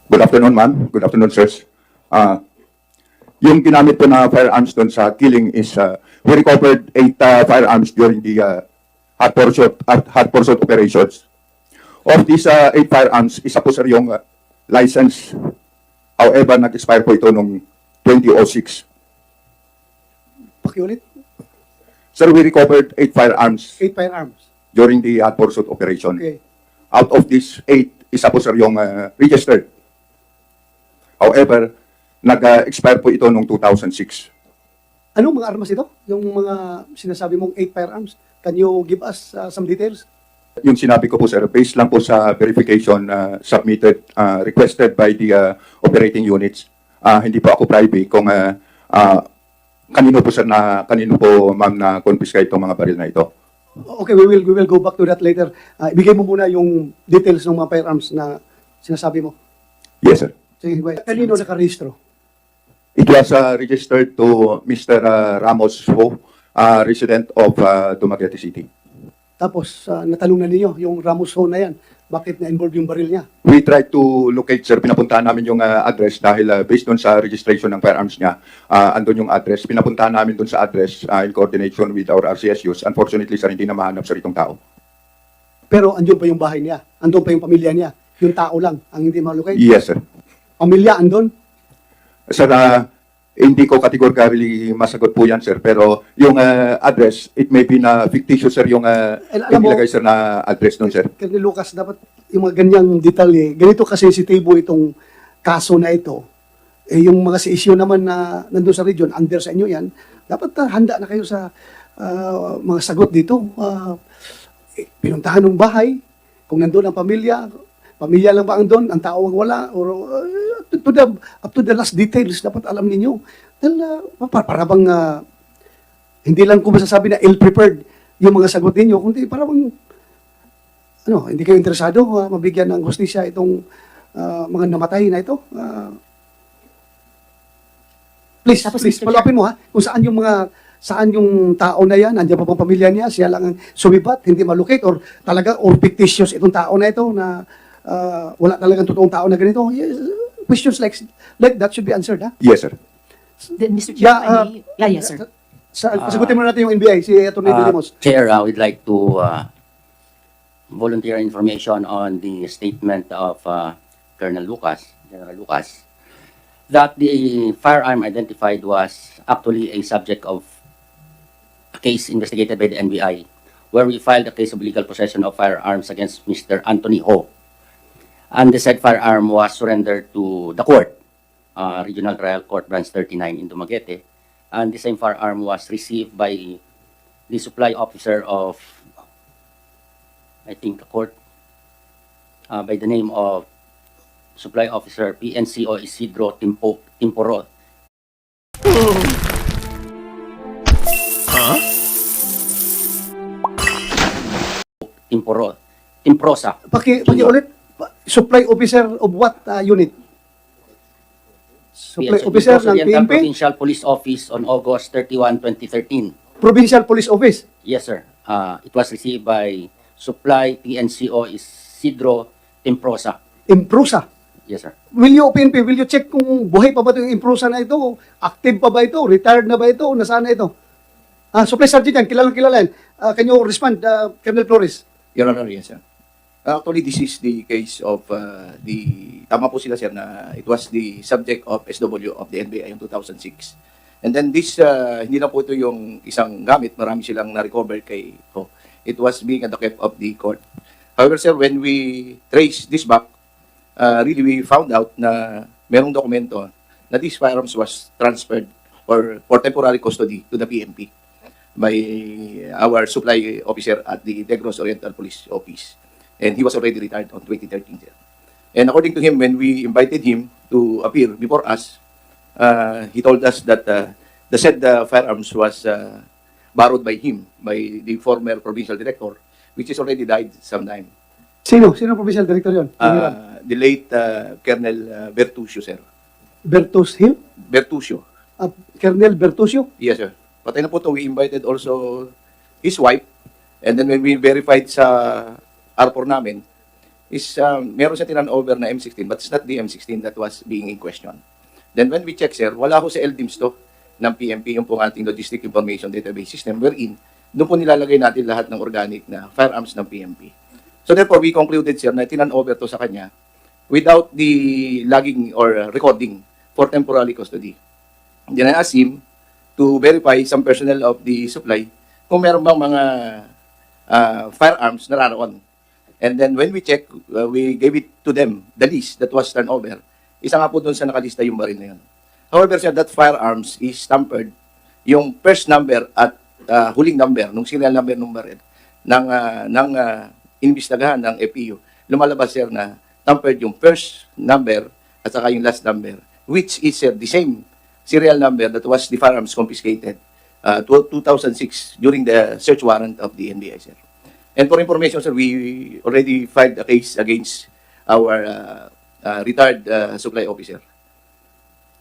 Good afternoon, ma'am. Good afternoon, sirs. Yung ginamit po na firearms doon sa killing is we recovered 8 firearms during the hot pursuit operations. Of these 8 firearms, isa po sir yung license. However, nag-expire po ito noong 2006. Pakiulit. Sir, we recovered 8 firearms 8 firearms. during the hot pursuit operation. Okay. Out of these 8, isa po sir yung registered. However, nag-expire po ito noong 2006. Anong mga armas ito? Yung mga sinasabi mong 8 firearms? Can you give us some details? Yung sinabi ko po sir, based lang po sa verification submitted, requested by the operating units. Hindi po ako private kung kanino po sir kanino po ma'am na confiscate itong mga baril na ito. Okay, we will go back to that later. Ibigay mo muna yung details ng mga firearms na sinasabi mo. Yes sir. Sige, kanino nakarehistro? It was registered to Mr. Ramos Ho, resident of Dumaguete City. Tapos, natanong na ninyo, yung Ramos Ho na yan, bakit na-involve yung baril niya? We tried to locate, sir. Pinapuntahan namin yung address dahil based doon sa registration ng firearms niya, andun yung address. Pinapuntahan namin doon sa address in coordination with our RCSUs. Unfortunately, sir, hindi na mahanap sa itong tao. Pero andun pa yung bahay niya, andun pa yung pamilya niya, yung tao lang ang hindi malocate? Yes, sir. Pamilya andun? Sir, hindi ko categorically masagot po yan, sir. Pero yung address, it may be na fictitious, sir, yung alam mo, inilagay, sir, na address doon, sir. Colonel Lucas, dapat yung mga ganyang detalye, ganito kasensitibo itong kaso na ito, yung mga issue naman na nandun sa region, under sa inyo yan, dapat handa na kayo sa mga sagot dito. Pinuntahan ng bahay, kung nandun ang pamilya lang ba ang doon, ang tao ang wala, or up to the last details, dapat alam ninyo. Dahil para bang, hindi lang ko masasabi na ill-prepared yung mga sagot ninyo, kundi para bang, hindi kayo interesado mabigyan ng hustisya itong mga namatay na ito. Please, palapin mo kung saan yung tao na yan, nandiyan pa bang pamilya niya, siya lang ang sumibat, hindi malocate, or talaga, or fictitious itong tao na ito na wala talagang totoong tao na ganito. Yes, questions like that should be answered, ha? Yes, sir. Then, Mr. Chair, yes, sir. Sagutin mo natin yung NBI, si Atty. Demos. Chair, I would like to volunteer information on the statement of General Lucas, that the firearm identified was actually a subject of a case investigated by the NBI, where we filed a case of illegal possession of firearms against Mr. Anthony Ho. And the said firearm was surrendered to the court, Regional Trial Court Branch 39 in Dumaguete. And the same firearm was received by the supply officer of, I think, the court, by the name of Supply Officer PNCO Isidro Timporo. Timprosa. Ulit. Supply officer of what unit? Supply officer ng Oriental PNP? Provincial Police Office on August 31, 2013. Provincial Police Office? Yes, sir. It was received by Supply PNCO Isidro Timprosa. Imprusa? Yes, sir. Will you check kung buhay pa ba ito yung Imprusa na ito? Active pa ba ito? Retired na ba ito? Nasaan na ito? Supply Sergeant yan, kilala yan. Can you respond, Colonel Flores? Your Honor, yes, sir. Actually, this is the case of tama po sila, sir, na it was the subject of SW of the NBI in 2006. And then this, hindi na po ito yung isang gamit, marami silang na-recover kay Ho. It was being at the kept of the court. However, sir, when we trace this back, really we found out na merong dokumento na these firearms was transferred or for temporary custody to the PNP by our supply officer at the Negros Oriental Police Office. And he was already retired on 2013, sir. And according to him, when we invited him to appear before us, he told us that the said firearms was borrowed by him, by the former provincial director, which is already died sometime. Sino provincial director yun? The late Colonel Bertuccio, sir. Bertus Hill? Bertuccio. Colonel Bertuccio? Yes, sir. Patay na po to. We invited also his wife. And then when we verified sa R4 namin, is meron siya tinan-over na M16 but it's not the M16 that was being in question. Then when we check, sir, wala ho sa LDIMS to ng PMP, yung pong ating Logistic Information Database System, wherein doon po nilalagay natin lahat ng organic na firearms ng PMP. So therefore, we concluded, sir, na tinan-over to sa kanya without the logging or recording for temporary custody. Then I asked him to verify some personnel of the supply kung meron bang mga firearms na naroon. And then when we check, we gave it to them, the list that was turned over. Isa nga po doon sa nakalista yung baril na yun. However, sir, that firearms is tampered. Yung first number at huling number, nung serial number ng baril, ng inimbestagahan ng FEU, lumalabas, sir, na tampered yung first number at saka yung last number, which is, sir, the same serial number that was the firearms confiscated 2006 during the search warrant of the NBI, sir. And for information, sir, we already filed a case against our retired supply officer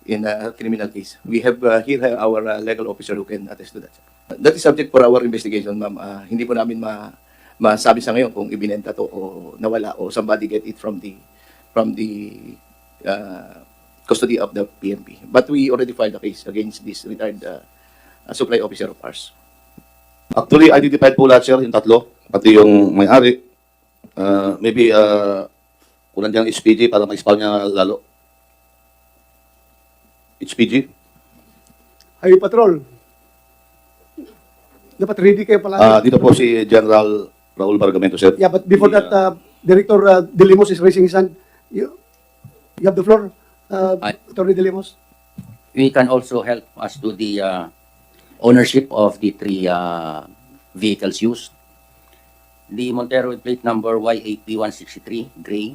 in a criminal case. We have here our legal officer who can attest to that, sir. That is subject for our investigation, ma'am. Hindi po namin masabi sa ngayon kung ibinenta to o nawala o somebody get it from the custody of the PNP. But we already filed a case against this retired supply officer of ours. Actually, identified po lahat, sir, yung tatlo. Pati yung may-ari. Maybe, kung nandiyan ang HPG para ma-expel niya lalo. HPG? Highway Patrol. Dapat ready kayo pala. Dito po si General Raul Bargamento, sir. Yeah, but before that, Director De Limos is raising his hand. You have the floor, Attorney De Limos. We can also help as to the ownership of the three vehicles used. The Montero with plate number YAP163, gray,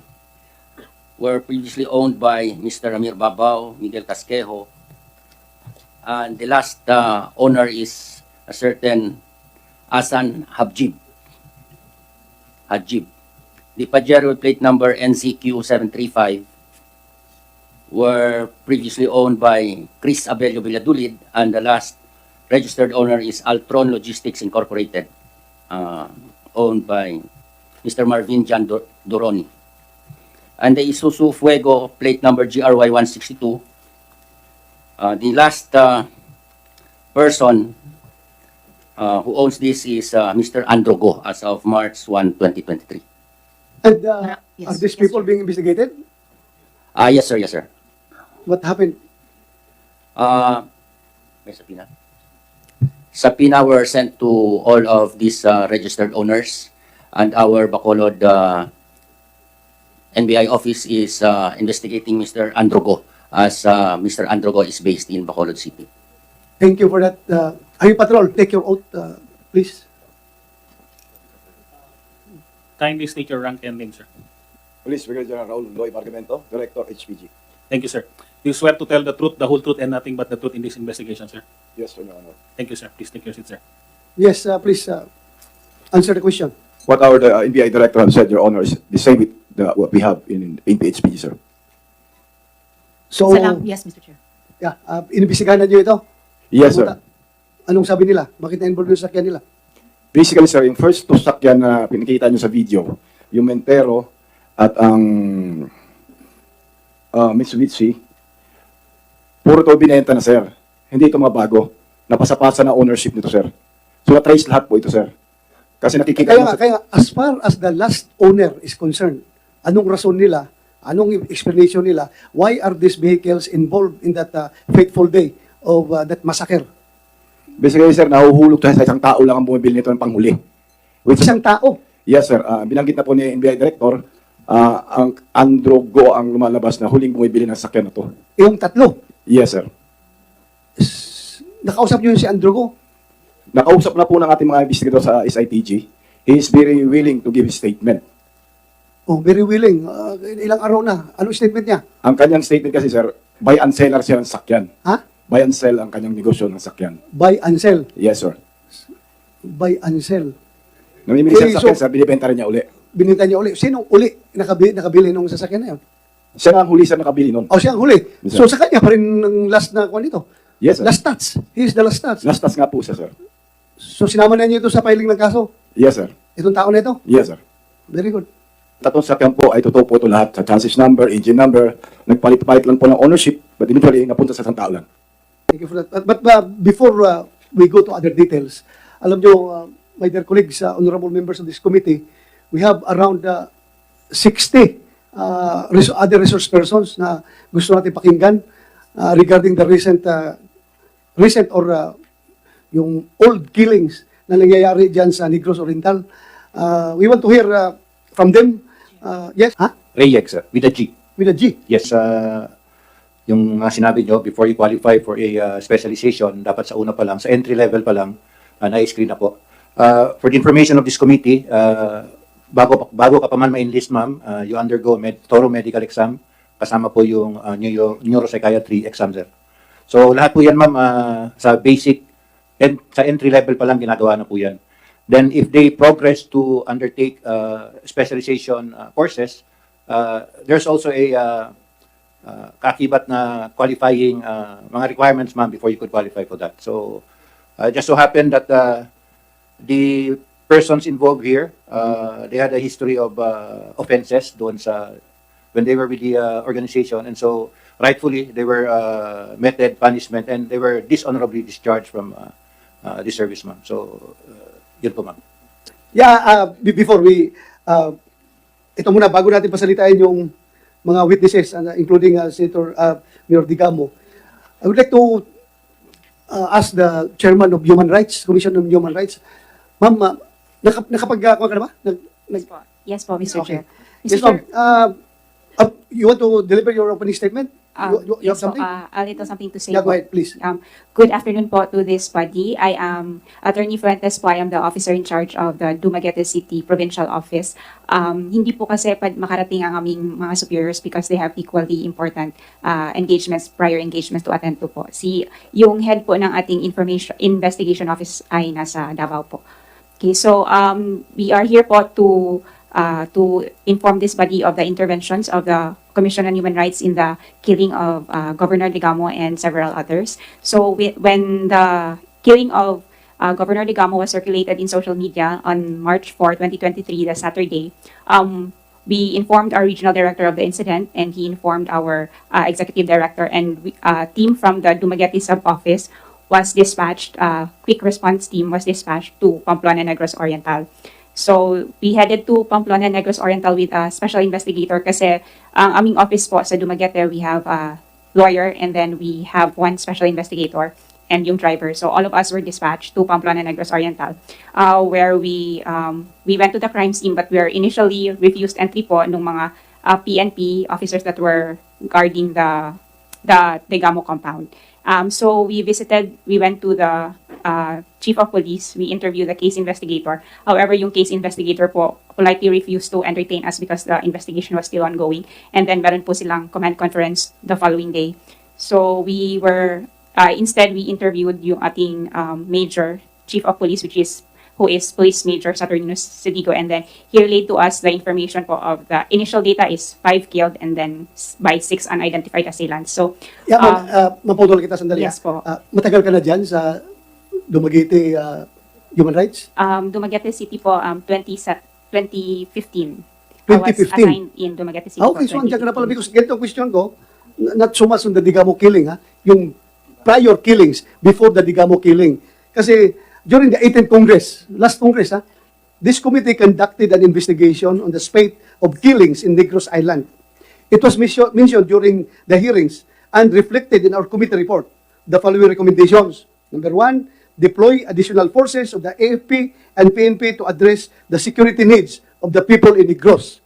were previously owned by Mr. Ramir Babao, Miguel Casquejo, and the last owner is a certain Asan Habjib. The Pajero with plate number NCQ735 were previously owned by Chris Abelio Villadulid, and the last registered owner is Altron Logistics Incorporated, owned by Mr. Marvin Jan Doroni. And the Isuzu Fuego plate number GRY162, the last person who owns this is Mr. Androgo as of March 1, 2023. And Yes, are these yes, people sir. being investigated? Yes, sir, yes, sir. What happened? May subpoena. Subpoena were sent to all of these registered owners, and our Bacolod NBI office is investigating Mr. Androgo, as Mr. Androgo is based in Bacolod City. Thank you for that. Highway Patrol, take your oath, please. Kindly state your rank and name, sir. Police Brigadier General Raul Loy Bargamento, Director HPG. Thank you, sir. Do you swear to tell the truth, the whole truth, and nothing but the truth in this investigation, sir? Yes, Your Honor. Thank you, sir. Please take your seat, sir. Yes, please answer the question. What our NBI director have said, Your Honor, is the same with what we have in PHP, sir. So, Yes, Mr. Chair. yeah, inimbestigahan na niyo ito? Yes, sir. Anong sabi nila? Bakit na-involve yung sakyan nila? Basically, sir, yung first two sakyan na pinakita nyo sa video, yung Mentero at ang Mitsubishi, puro to binenta na, sir. Hindi ito mabago. Napasapasa na ownership nito, sir. So, na-trace lahat po ito, sir. Kasi nakikita Kaya mo nga, kaya as far as the last owner is concerned, anong rason nila, anong explanation nila, why are these vehicles involved in that fateful day of that massacre? Basically, sir, nahuhulog tayo sa isang tao lang ang bumibili nito ng panghuli. Which, Isang tao. yes, sir. Binanggit na po ni NBI Director, ang Androgo ang lumalabas na huling bumibili ng sakyan na to. Yung tatlo. Yes, sir. Nakausap niyo yung si Androgo. Nakausap na po ng ating mga investigator sa SITG. He is very willing to give his statement. Oh, very willing. Ilang araw na. Anong statement niya? Ang kanyang statement kasi, sir, buy and seller siya ng sakyan. Ha? Buy and sell ang kanyang negosyo ng sakyan. Buy and sell. Yes, sir. Buy and sell. Namimili siya ng sakyan, sir, binibenta rin niya uli. Bininta niya uli. Sinong uli nakabili nung sasakyan na yun? Siya nga ang huli, sir, nakabili nun. O siya ang huli. Yes, So sir. sa kanya pa rin ang last na kuha nito. Yes, sir. Last touch. He is the last touch. Last task nga po siya, sir. So sinama na niyo ito sa filing ng kaso. Yes, sir. Itong tao na ito. Yes, sir. Very good. Tatlong sasakyan po ay totoo po ito lahat sa chassis number, engine number, nagpalit-palit lang po ng ownership, but eventually napunta sa isang tao lang. Thank you for that. But before we go to other details, alam nyo, my dear colleagues, honorable members of this committee, we have around 60 other resource persons na gusto natin pakinggan regarding the recent or yung old killings na nangyayari dyan sa Negros Oriental. We want to hear from them. Yes? Reyek, sir, with a G. With a G. Yes, yung sinabi nyo, before you qualify for a specialization, dapat sa una pa lang, sa entry level pa lang, na-screen na po. For the information of this committee, bago ka pa man ma-enlist, ma'am, you undergo thorough medical exam, kasama po yung neuropsychiatry exam, sir. So, lahat po yan, ma'am, sa basic, sa entry level pa lang ginagawa na po yan. Then, if they progress to undertake specialization courses, there's also a kakibat na qualifying mga requirements, ma'am, before you could qualify for that. So, just so happened that the persons involved here, they had a history of offenses doon sa when they were with the organization, and so rightfully they were meted punishment and they were dishonorably discharged from the service, ma'am. So, yun po, ma'am. Yeah, before we, ito muna, bago natin pasalitain yung mga witnesses, including Senator Mayor Degamo, I would like to ask the Chairman of Human Rights, Commission on Human Rights, ma'am, nakapag-kuha ka na ba? Yes po, Mr. Okay. Chair. Yes, Mr. ma'am. You want to deliver your opening statement? You have Yes po, something? a little something to say Yeah, go po. ahead, please. Good afternoon po to this body. I am Attorney Fuentes po. I am the officer in charge of the Dumaguete City Provincial Office. Hindi po kasi makarating ang aming mga superiors because they have equally important prior engagements to attend to po. Yung head po ng ating investigation office ay nasa Davao po. Okay, so we are here po to inform this body of the interventions of the Commission on Human Rights in the killing of Governor Degamo and several others. So when the killing of Governor Degamo was circulated in social media on March 4, 2023, the Saturday, we informed our regional director of the incident, and he informed our executive director, and a team from the Dumaguete sub-office was dispatched, quick response team was dispatched to Pamplona Negros Oriental. So, we headed to Pamplona Negros Oriental with a special investigator kasi ang aming office po sa Dumaguete, we have a lawyer and then we have one special investigator and yung driver. So, all of us were dispatched to Pamplona Negros Oriental where we went to the crime scene, but we were initially refused entry po nung mga PNP officers that were guarding the Degamo compound. So we went to the chief of police, we interviewed the case investigator. However, yung case investigator po politely refused to entertain us because the investigation was still ongoing. And then meron po silang command conference the following day. So we were, instead we interviewed yung ating major chief of police, who is Police Major Saturnino Sidigo, and then he relayed to us the information po of the initial data is 5 killed and then by 6 unidentified assailants. So, Yeah, maputol kita sandali. yes po. Matagal ka na dyan sa Dumaguete Human Rights? Dumaguete City po, 2015. 2015? I was assigned in Dumaguete City Okay, po, so andyan ka na pala 2015. because ganito ang question ko, not so much on the Degamo killing, yung prior killings before the Degamo killing. Kasi during the 18th Congress, last Congress, this committee conducted an investigation on the spate of killings in Negros Island. It was mentioned during the hearings and reflected in our committee report the following recommendations. Number 1, deploy additional forces of the AFP and PNP to address the security needs of the people in Negros.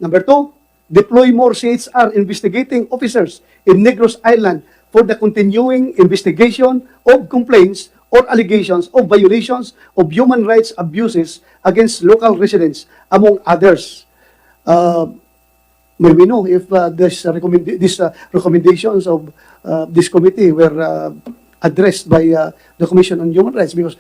Number 2, deploy more CHR investigating officers in Negros Island for the continuing investigation of complaints or allegations of violations of human rights abuses against local residents, among others. May we know if these recommendations of this committee were addressed by the Commission on Human Rights? Because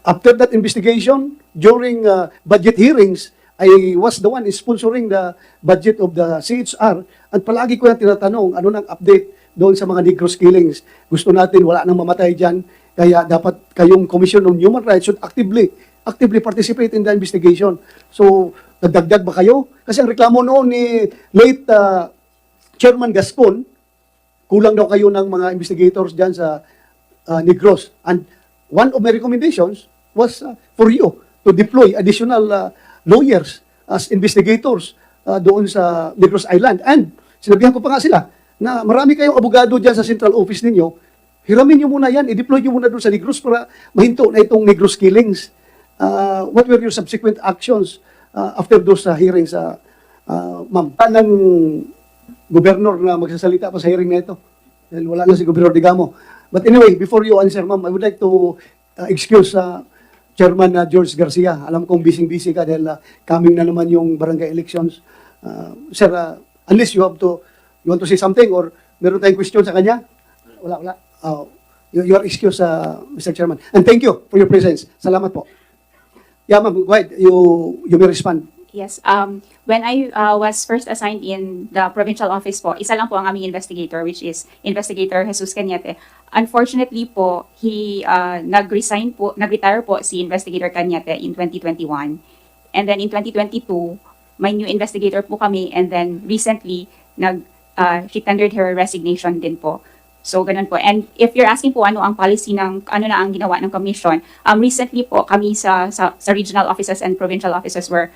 after that investigation, during budget hearings, I was the one sponsoring the budget of the CHR, at palagi ko na tinatanong, ano nang update doon sa mga Negros killings. Gusto natin, wala nang mamatay dyan. Kaya dapat kayong Commission on Human Rights should actively participate in the investigation. So, Nagdagdag ba kayo? Kasi ang reklamo noon ni late Chairman Gascon, kulang daw kayo ng mga investigators dyan sa Negros. And one of my recommendations was for you to deploy additional lawyers as investigators doon sa Negros Island. And sinabihan ko pa nga sila na marami kayong abogado dyan sa central office ninyo, hiramin nyo muna yan, i-deploy nyo muna doon sa Negros para mahinto na itong Negros killings. What were your subsequent actions after those hearings, ma'am? Ng gobernador na magsasalita pa sa hearing na ito. Dahil wala na si Gobernador Degamo. But anyway, before you answer, ma'am, I would like to excuse Chairman George Garcia. Alam kong busy-busy ka dahil coming na naman yung barangay elections. Sir, unless you want to say something or meron tayong question sa kanya? Wala. Your excuse, Mr. Chairman. And thank you for your presence. Salamat po. Yeah, ma'am, go ahead. You may respond. Yes. When I was first assigned in the provincial office po, isa lang po ang aming investigator, which is Investigator Jesus Cañete. Unfortunately po, he nag-retire po si Investigator Cañete in 2021. And then in 2022, may new investigator po kami, and then recently, she tendered her resignation din po. So, ganun po. And if you're asking po ano ang policy ng, ano na ang ginawa ng commission, recently po kami sa regional offices and provincial offices were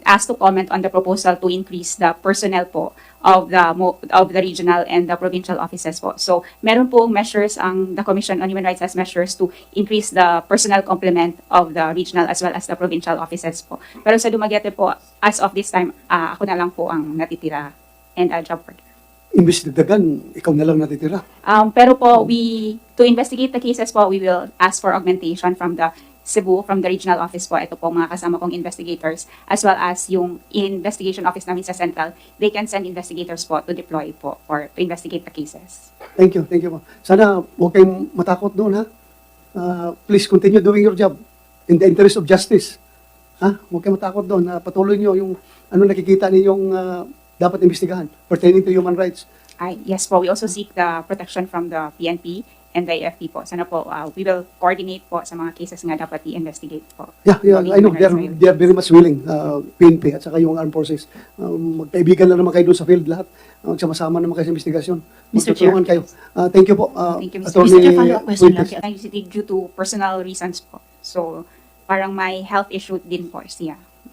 asked to comment on the proposal to increase the personnel po of the regional and the provincial offices po. So, meron po measures the Commission on Human Rights has measures to increase the personnel complement of the regional as well as the provincial offices po. Pero sa Dumaguete po, as of this time, ako na lang po ang natitira and job worker. Imbes dagdagan, ikaw na lang natitira. Pero po, to investigate the cases po, we will ask for augmentation from the Cebu, from the regional office po. Ito po mga kasama kong investigators, as well as yung investigation office namin sa Central. They can send investigators po to deploy po or to investigate the cases. Thank you po. Sana huwag kayong matakot doon, ha? Please continue doing your job in the interest of justice. Ha? Huwag kayong matakot doon. Patuloy nyo yung nakikita ninyong dapat imbestigahan pertaining to human rights. Yes po, we also seek the protection from the PNP and the AFP po. Sana po, we will coordinate po sa mga cases nga dapat i-investigate po. Yeah, I know. They are very much willing, PNP at saka yung armed forces. Magkaibigan na naman kayo doon sa field lahat. Magsama-sama naman kayo sa investigasyon. Mr. Chair. Magtutulungan kayo. Thank you po. Thank you, Mr. Attorney Chair. Follow-up question lang. Fuentes. Due to personal reasons po. So, parang may health issue din po siya.